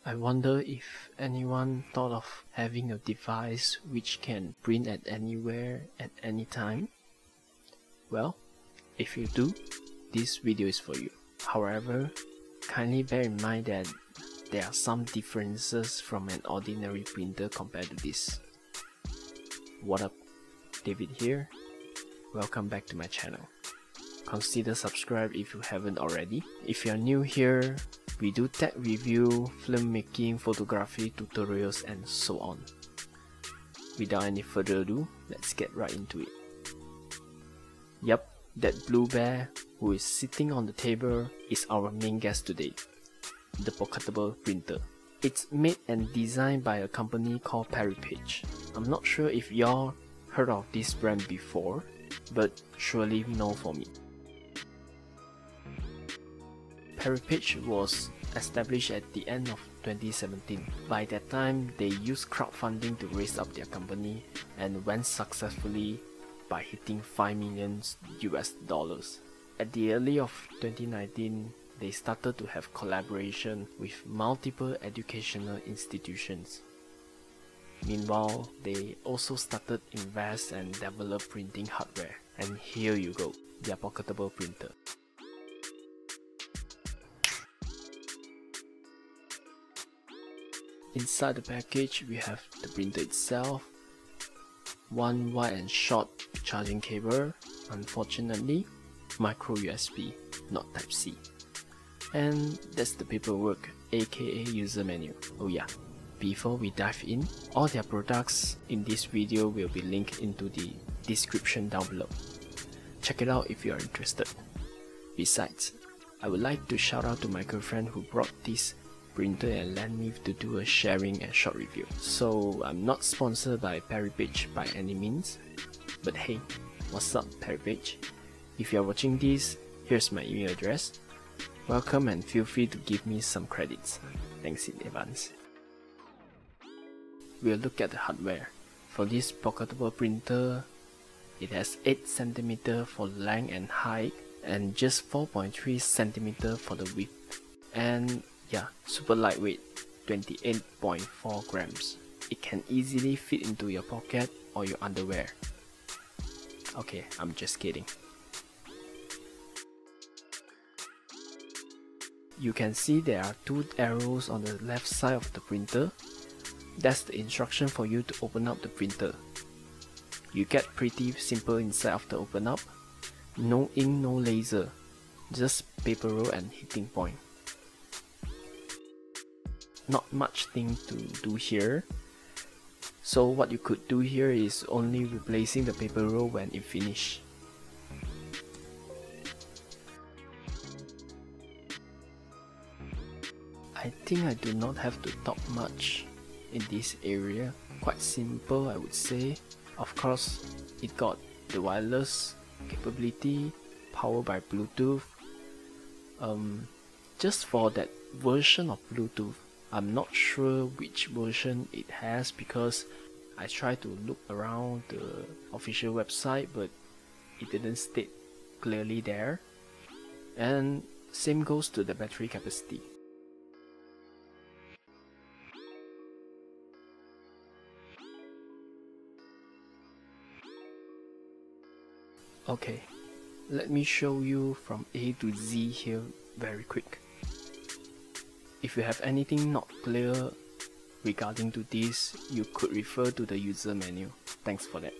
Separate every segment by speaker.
Speaker 1: I wonder if anyone thought of having a device which can print at anywhere at any time? Well, if you do, this video is for you. However, kindly bear in mind that there are some differences from an ordinary printer compared to this. What up, David here. Welcome back to my channel. Consider subscribe if you haven't already. If you're new here, we do tech review, filmmaking, photography, tutorials, and so on. Without any further ado, let's get right into it. Yup, that blue bear who is sitting on the table is our main guest today, the Pocketable printer. It's made and designed by a company called Peripage. I'm not sure if y'all heard of this brand before, but surely no for me. Peripage was established at the end of 2017. By that time, they used crowdfunding to raise up their company and went successfully by hitting $5 million US. At the early of 2019, they started to have collaboration with multiple educational institutions. Meanwhile, they also started invest and develop printing hardware. And here you go, their Pocketable printer. Inside the package, we have the printer itself, one wide and short charging cable, unfortunately, micro USB, not Type-C. And that's the paperwork, aka user menu. Oh yeah, before we dive in, all their products in this video will be linked into the description down below. Check it out if you are interested. Besides, I would like to shout out to my girlfriend who brought this printer and lent me to do a sharing and short review. So I'm not sponsored by Peripage by any means, but hey, what's up Peripage? If you're watching this, here's my email address. Welcome and feel free to give me some credits. Thanks in advance. We'll look at the hardware. For this Pocketable printer, it has 8 cm for length and height and just 4.3 cm for the width. And yeah, super lightweight, 28.4 grams. It can easily fit into your pocket or your underwear. Okay, I'm just kidding. You can see there are 2 arrows on the left side of the printer. That's the instruction for you to open up the printer. You get pretty simple inside of the open up. No ink, no laser, just paper roll and heating point. Not much thing to do here. So what you could do here is only replacing the paper roll when it finishes. I think I do not have to talk much in this area. Quite simple, I would say. Of course, it got the wireless capability, powered by Bluetooth. Just for that version of Bluetooth, I'm not sure which version it has because I tried to look around the official website, but it didn't state clearly there. And same goes to the battery capacity. Okay, let me show you from A to Z here very quick. If you have anything not clear regarding to this, you could refer to the user menu. Thanks for that.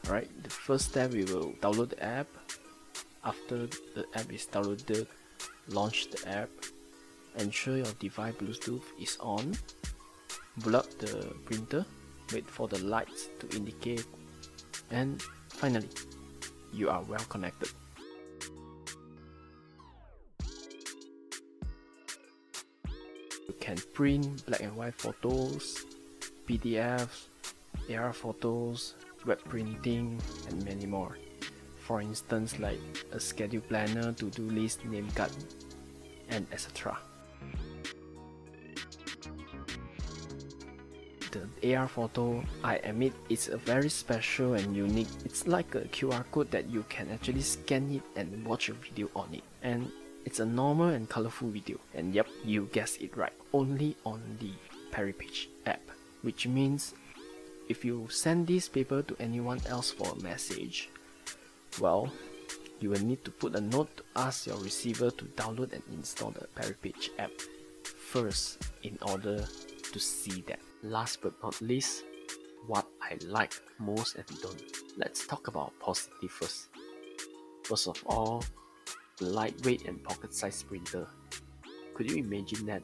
Speaker 1: Alright, the first step, we will download the app. After the app is downloaded, launch the app. Ensure your device Bluetooth is on. Plug the printer. Wait for the lights to indicate. And finally, you are well connected. You can print black and white photos, PDFs, AR photos, web printing, and many more. For instance, like a schedule planner, to-do list, name card, and etc. The AR photo, I admit, it's a very special and unique. It's like a QR code that you can actually scan it and watch a video on it. And It's a normal and colorful video, and yep, you guessed it right, only on the Peripage app, which means if you send this paper to anyone else for a message, well, you will need to put a note to ask your receiver to download and install the Peripage app first in order to see that. Last but not least, what I like most and don't. Let's talk about positive first. First of all, the lightweight and pocket-sized printer. Could you imagine that?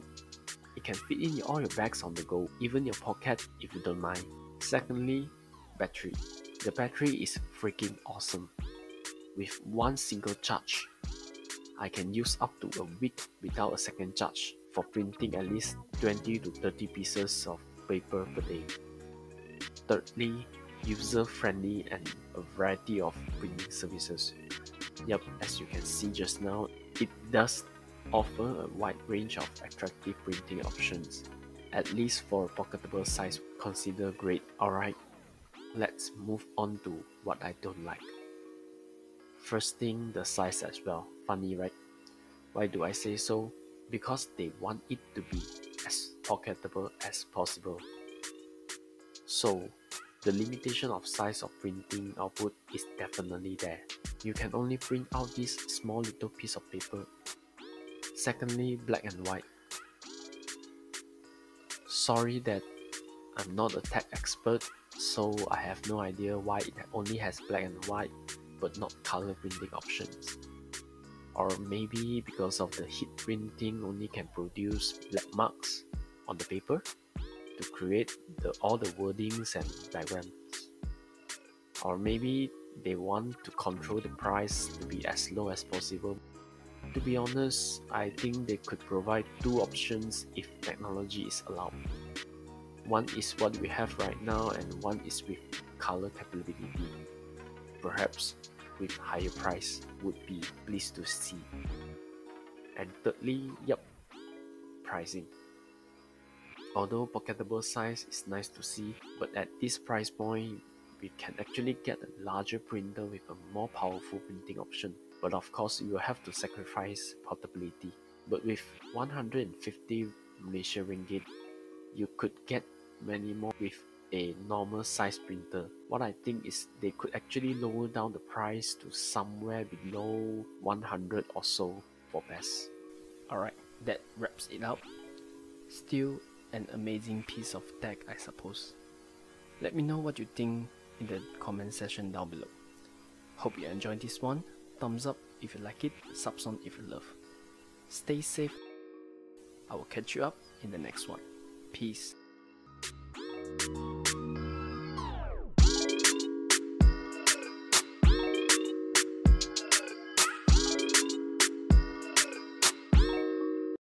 Speaker 1: It can fit in all your bags on the go, even your pocket if you don't mind. Secondly, battery. The battery is freaking awesome. With one single charge, I can use up to a week without a second charge for printing at least 20 to 30 pieces of paper per day. Thirdly, user-friendly and a variety of printing services. Yep, as you can see just now, it does offer a wide range of attractive printing options. At least for a pocketable size, consider great. Alright, let's move on to what I don't like. First thing, the size as well. Funny, right? Why do I say so? Because they want it to be as pocketable as possible. So, the limitation of size of printing output is definitely there. You can only print out this small little piece of paper. Secondly, black and white. Sorry that I'm not a tech expert, so I have no idea why it only has black and white but not color printing options. Or maybe because of the heat printing only can produce black marks on the paper to create all the wordings and diagrams. Or maybe they want to control the price to be as low as possible. To be honest, I think they could provide two options if technology is allowed. One is what we have right now and one is with color capability. Perhaps with higher price would be pleased to see. And thirdly, yep, pricing. Although pocketable size is nice to see, but at this price point, we can actually get a larger printer with a more powerful printing option. But of course, you will have to sacrifice portability. But with 150 Malaysia ringgit, you could get many more with a normal size printer. What I think is they could actually lower down the price to somewhere below 100 or so for best. Alright, that wraps it up. Still an amazing piece of tech, I suppose. Let me know what you think in the comment section down below. Hope you enjoyed this one. Thumbs up if you like it, subs on if you love. Stay safe. I will catch you up in the next one. Peace.